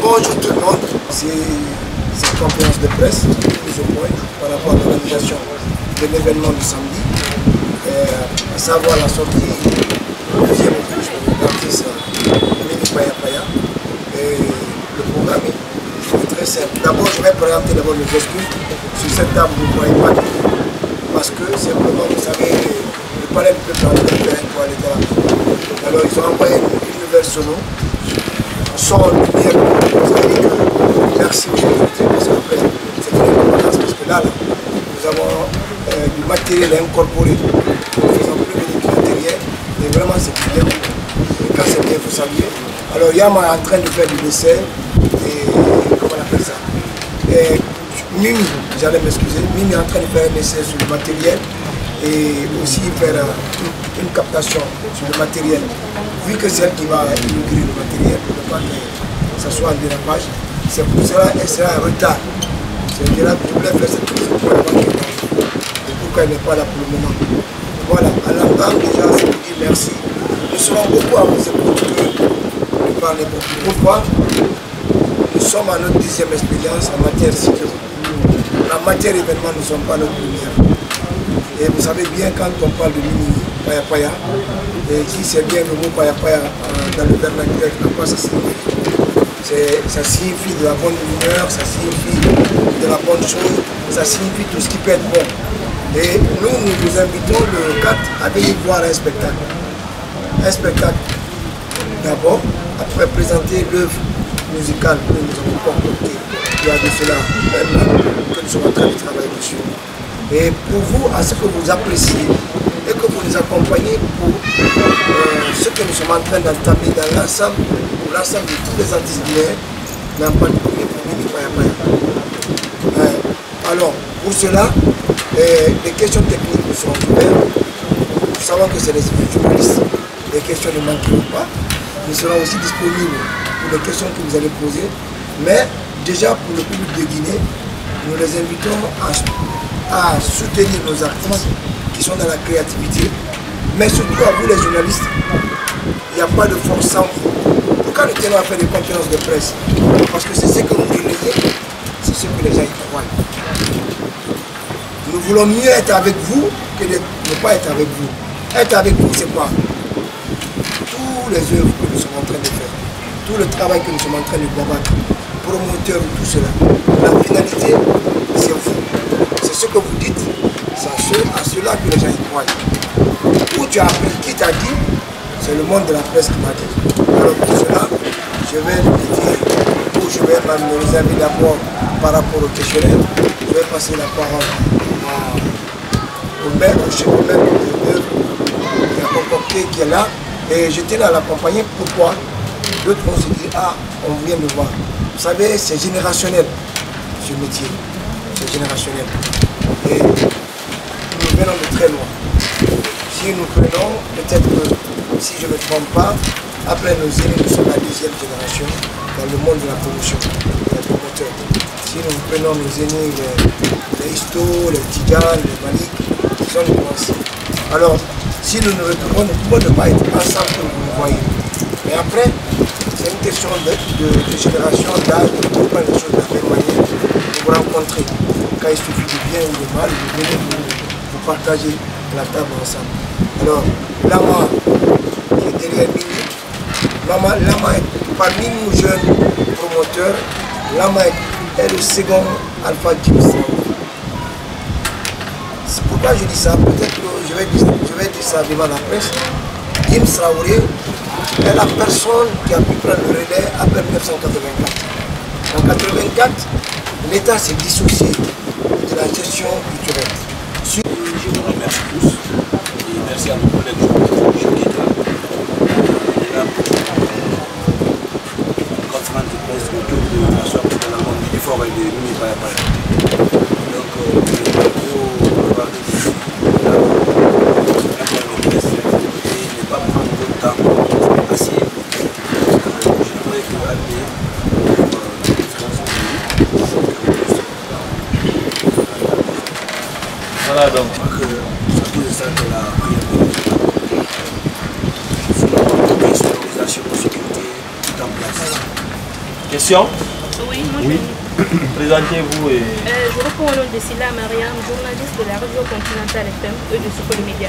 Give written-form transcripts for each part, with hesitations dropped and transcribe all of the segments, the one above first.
Bonjour tout le monde, c'est cette conférence de presse mise au point par rapport à l'organisation de l'événement du samedi, à savoir la sortie du deuxième opus de l'artiste Mimi Paya Paya. Et le programme est très simple. D'abord, je vais présenter d'abord les excuses. Sur cette table, vous ne voyez pas tout, parce que simplement, vous savez, le palais du peuple en train de faire pour aller là. Alors, ils ont envoyé une nouvelle sono. Sans lumière, vous avez dit que merci aux autorités, parce qu'après, c'est une importance, parce que là, nous avons du matériel à incorporer. Nous faisons plus de du matériel, et vraiment c'est bien. Et quand c'est bien, il faut saluer. Alors Yama est en train de faire du dessert, et comment on appelle ça, et Mimi, j'allais m'excuser, Mimi est en train de faire un essai sur le matériel, et aussi faire une captation sur le matériel. Vu que c'est elle qui va inaugurer le matériel, pour ne pas que ça soit en dérapage, c'est pour cela qu'elle sera en retard. C'est-à-dire que je voulais faire cette prise pour avant qu'elle arrive. Et pourquoi elle n'est pas là pour le moment. Voilà, à l'entendre déjà, c'est vous dire merci. Nous serons beaucoup à vous écouter de parler beaucoup. Pourquoi? Nous sommes à notre 10e expérience en matière de sécurité. En matière événement, nous ne sommes pas notre première. Et vous savez bien, quand on parle de Mimi Paya Paya, et qui sait bien le mot Paya Paya dans le vernaculaire, quoi ça signifie? Ça signifie de la bonne humeur, ça signifie de la bonne chose, ça signifie tout ce qui peut être bon. Et nous vous invitons le 4 à venir voir un spectacle. Un spectacle d'abord, après présenter l'œuvre musicale que nous avons concoctée il y a de cela un an, que nous sommes en train de travailler dessus. Et pour vous, à ce que vous appréciez et que vous nous accompagnez pour ce que nous sommes en train d'entamer dans l'ensemble, pour l'ensemble de tous les artistes guinéens, mais en particulier pour Mimi Paya Paya. Alors, pour cela, les questions techniques nous seront ouvertes. Nous savons que c'est les journalistes, les questions ne manqueront pas. Nous serons aussi disponibles pour les questions que vous allez poser. Mais déjà pour le public de Guinée, nous les invitons à soutenir nos artistes qui sont dans la créativité, mais surtout à vous les journalistes, il n'y a pas de force sans vous. Pourquoi nous tenons à faire des conférences de presse? Parce que c'est ce que vous relayez, c'est ce que les gens y croient. Nous voulons mieux être avec vous que de ne pas être avec vous. Être avec vous, c'est quoi? Tous les œuvres que nous sommes en train de faire, tout le travail que nous sommes en train de combattre, promoteurs, tout cela, la finalité, c'est vous. C'est ce que vous dites, c'est à cela que les gens y croient. Où tu as appris, qui t'a dit, c'est le monde de la presse qui m'a dit. Alors pour cela, je vais le dire, ou je vais me réserver d'abord par rapport au questionnaire, je vais passer la parole au maire, au chef de l'œuvre qui a concocté, qui est là, et je tenais à l'accompagner. Pourquoi? D'autres vont se dire, ah, on vient de voir. Vous savez, c'est générationnel, ce métier. C'est générationnel. Et nous venons de très loin. Si nous prenons, peut-être que, si je ne me trompe pas, après nos aînés, nous sommes la 2e génération dans le monde de la promotion, des promoteurs. Si nous prenons nos aînés, les Histo, les Tigan, les Malik, ils sont les anciens. Alors, si nous nous retrouvons, nous pouvons ne pas être ensemble comme vous le voyez. Mais après, c'est une question de génération, d'âge, de comprendre les choses de la même manière, de vous rencontrer. Quand il suffit du bien ou du mal, vous venez vous partager la table ensemble. Alors, Lama, qui est derrière Mimi, Lama est parmi nous jeunes promoteurs, Lama est le second Alpha Jim Traoré. Pourquoi je dis ça? Peut-être que je vais dire ça devant la presse. Jim Traoré est la personne qui a pu prendre le relais après 1984. En 1984, l'État s'est dissocié de la gestion culturelle. Je vous remercie tous et merci à nos collègues journalistes qui étaient là pour une conférence de presse autour de la sortie de la monde du fort et de Mimi Paya Paya. Donc, je vais vous parler de la presse et ne pas prendre de temps assez. Je voudrais que Albé voilà donc que ça de la prière sur l'organisation de sécurité tout en place. Question? Oui, moi je Présentez-vous et... Je réponds au nom de Silla Mariam, journaliste de la radio Continental FM et de Sokol Media.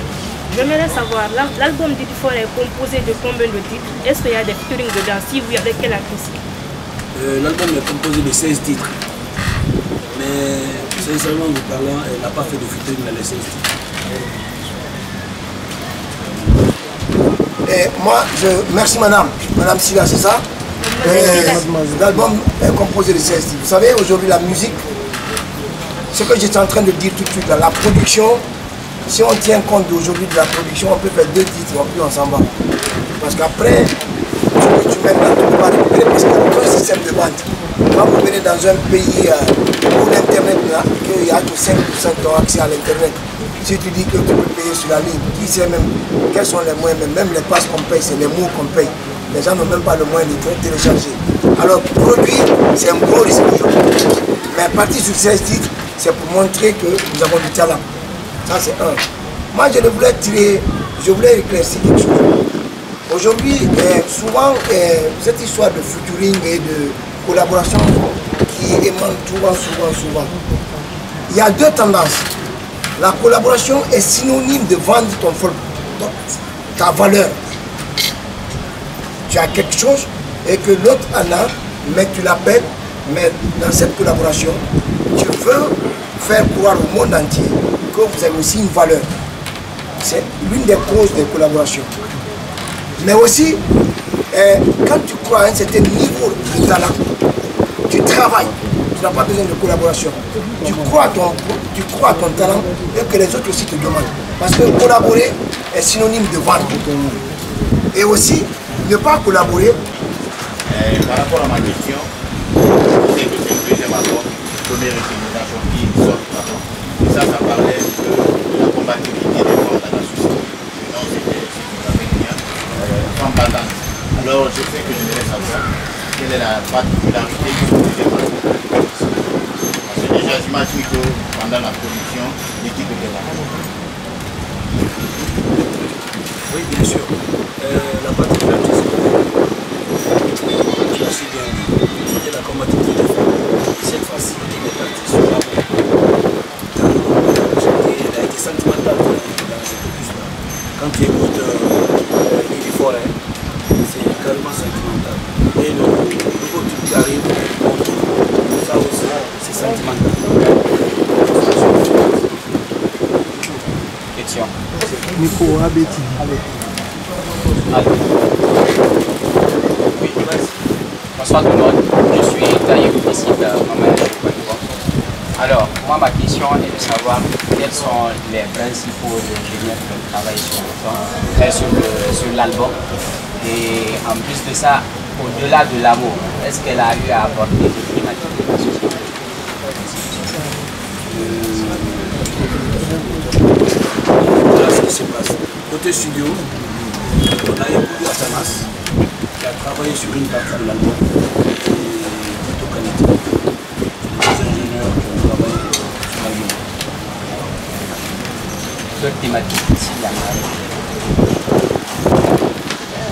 J'aimerais savoir, l'album d'Idifort est composé de combien de titres? Est-ce qu'il y a des featuring dedans? Si oui, avec quel artiste? L'album est composé de 16 titres. Mais sincèrement vous parlant, elle n'a pas fait de featuring dans les 16 titres. Et moi, merci madame Silla, c'est ça? L'album est composé de 16 titres. Vous savez, aujourd'hui, la musique, ce que j'étais en train de dire tout de suite, là, la production, si on tient compte d'aujourd'hui de la production, on peut faire 2 titres, puis on s'en va. Parce qu'après, tu mets là, tu ne peux pas récupérer parce qu'il y a aucun système de vente. Quand vous venez dans un pays où l'Internet, il n'y a que 5% qui ont accès à l'Internet, si tu dis que tu peux payer sur la ligne, qui sait même quels sont les moyens, même les passes qu'on paye, c'est les mots qu'on paye. Les gens n'ont même pas le moyen de télécharger. Alors, produire, c'est un gros risque aujourd'hui. Mais partir sur 16 titres, c'est pour montrer que nous avons du talent. Ça, c'est un. Moi, je voulais éclaircir quelque chose. Aujourd'hui, souvent, cette histoire de featuring et de collaboration qui émane souvent. Il y a 2 tendances. La collaboration est synonyme de vendre ta valeur. Tu as quelque chose et que l'autre en a, mais tu l'appelles, mais dans cette collaboration, tu veux faire croire au monde entier que vous avez aussi une valeur. C'est l'une des causes des collaborations. Mais aussi, quand tu crois à un certain niveau de talent, tu travailles, tu n'as pas besoin de collaboration. Tu crois à ton talent et que les autres aussi te demandent. Parce que collaborer est synonyme de vendre. Et aussi, ne pas collaborer. Par rapport à ma question, c'est que c'est le deuxième album, première utilisation qui sort d'abord. Et ça parlait de la compatibilité des femmes dans la société. Donc c'était bien, femme battante. Alors je sais que je voudrais savoir quelle est la particularité du deuxième album. Parce que déjà j'imagine que pendant la production, l'équipe était là. Oui, bien sûr. La particularité, c'était la combativité des femmes. Cette fois-ci, elle est partie sur la elle a été sentimentale dans cette opus-là. Quand tu écoutes Idifort, c'est carrément sentimental. Et le nouveau truc qui arrive, ça aussi, c'est sentimental. Question. Nico Abeti. Oui, bonsoir tout le monde. Je suis Taïb ici de Maman. Alors, moi, ma question est de savoir quels sont les principaux ingénieurs qui travaillent sur l'album. Et en plus de ça, au-delà de l'amour, est-ce qu'elle a eu à apporter des thématiques de la société? Voilà ce qui se passe. Côté studio, on a écouté Atanas qui a travaillé sur une partie de l'album plutôt qualité. Les ingénieurs qui ont travaillé sur l'album. D'autres thématiques ici, il y en a.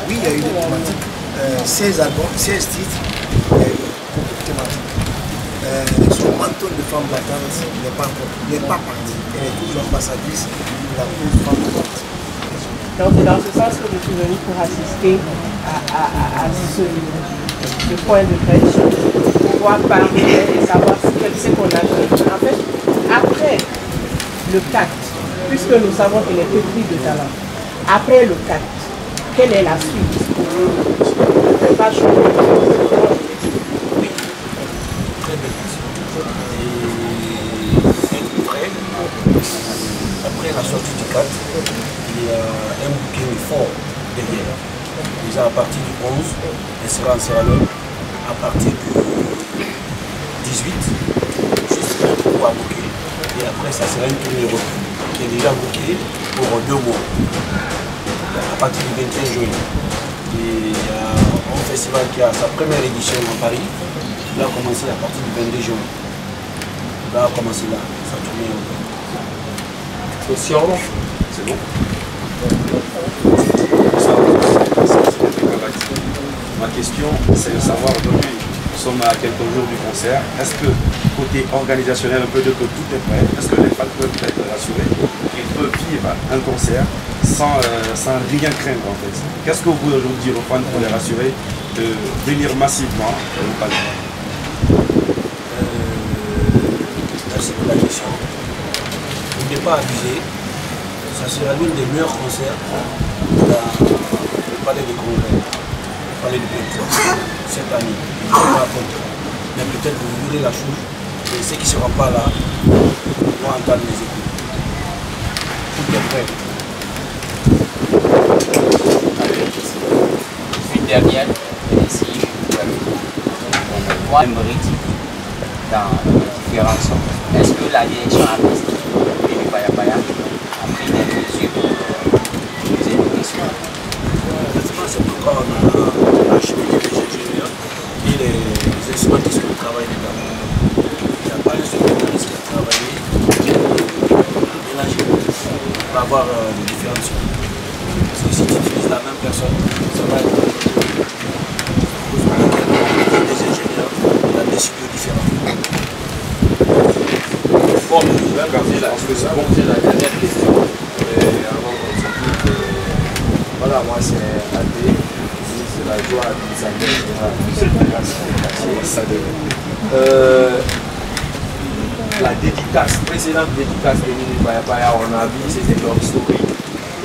Oui, il y a eu des thématiques. 16 albums, 16 titres, il y a eu beaucoup de thématiques. Son manteau de femme battante n'est pas parti. Elle est toujours ambassadrice de la cause femme battante. Donc c'est dans ce sens que je suis venue pour assister à ce point de presse, pour pouvoir parler et savoir ce qu'on a fait. En fait, après le tact, puisque nous savons qu'elle est pétrie de talent, après le tact, quelle est la suite? Je ne fais pas changer. Oui, très belle question. Et après la sortie du 4, il y a un booking fort derrière. Déjà à partir du 11, elle sera en Sierra Leone. À partir du 18, juste pour pouvoir booker. Et après, ça sera une tournée reprise qui est déjà bookée pour 2 mois. À partir du 21 juin. Et il y a un festival qui a sa première édition à Paris. Il va commencer à partir du 22 juin. Il va commencer là, sa tournée européenne. Question? C'est bon? Ma question, c'est de savoir aujourd'hui, sommes à quelques jours du concert. Est-ce que, côté organisationnel, on peut dire que tout est prêt? Est-ce que les fans peuvent être rassurés qu'ils peuvent vivre un concert sans rien craindre en fait? Qu'est-ce que vous pouvez aujourd'hui dire aux fans pour les rassurer de venir massivement au Palais? Merci pour la question. Il n'est pas abusé. Ça sera l'un des meilleurs concerts dans le Palais de Congrès, le Palais de Peinture, cette année. Je ne sais pas contre. Mais peut-être vous verrez la chose. Et ceux qui ne seront pas là vont entendre les échos. Tout est prêt. Une dernière, ici, moi, je me rétif dans les différentes sortes. Est-ce que la direction artistique et du Paya Paya a pris des mesures pour poser des questions? C'est pourquoi on a acheminé les ingénieurs et les instrumentistes qui travaillent dedans. Il n'y a pas un seul guitariste qui a travaillé à mélanger pour avoir des différentes choses. Parce que si tu utilises la même personne, ça va être des ingénieurs, il y a des studios différents. Bon, je vais regarder là, parce que c'est bon, c'est la dernière question. Avant qu'on se quitte, voilà, moi c'est AD, c'est la joie la dédicace, précédente dédicace de Mini Paya Paya, on a vu, c'était Love Story.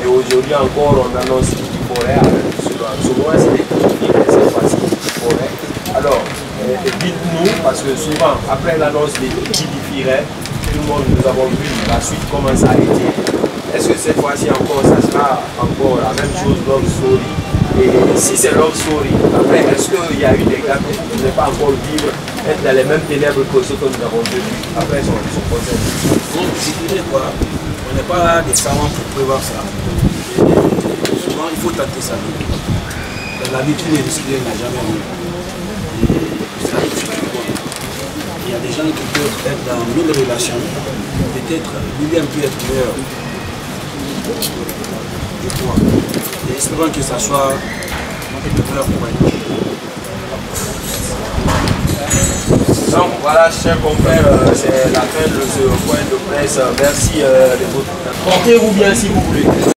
Et aujourd'hui encore, on annonce Didi Forêt, souvent c'était Didi, mais cette fois-ci Didi Forêt. Alors, dites-nous, parce que souvent, après l'annonce de Didi Forêt, tout le monde, nous avons vu la suite, comment ça a été. Est-ce que cette fois-ci encore, ça sera encore la même chose, Love Story? Et si c'est Love Story, après, est-ce qu'il y a eu des gars qui ne pouvaient pas encore vivre, être dans les mêmes ténèbres que ceux que nous avons vécu après son concert? Donc, je dirais quoi? On n'est pas des savants pour prévoir ça. Et souvent, il faut tenter sa vie. La vie, tous les risques n'a jamais vu. Et ça arrive sur tout le monde. Il y a des gens qui peuvent être dans 1000 relations. Peut-être lui-même peut être meilleur. Je crois. Et espérons que ça soit le meilleur point. Donc voilà, chers confrères, c'est la fin de ce point de presse. Merci de votre... Portez-vous bien si vous voulez.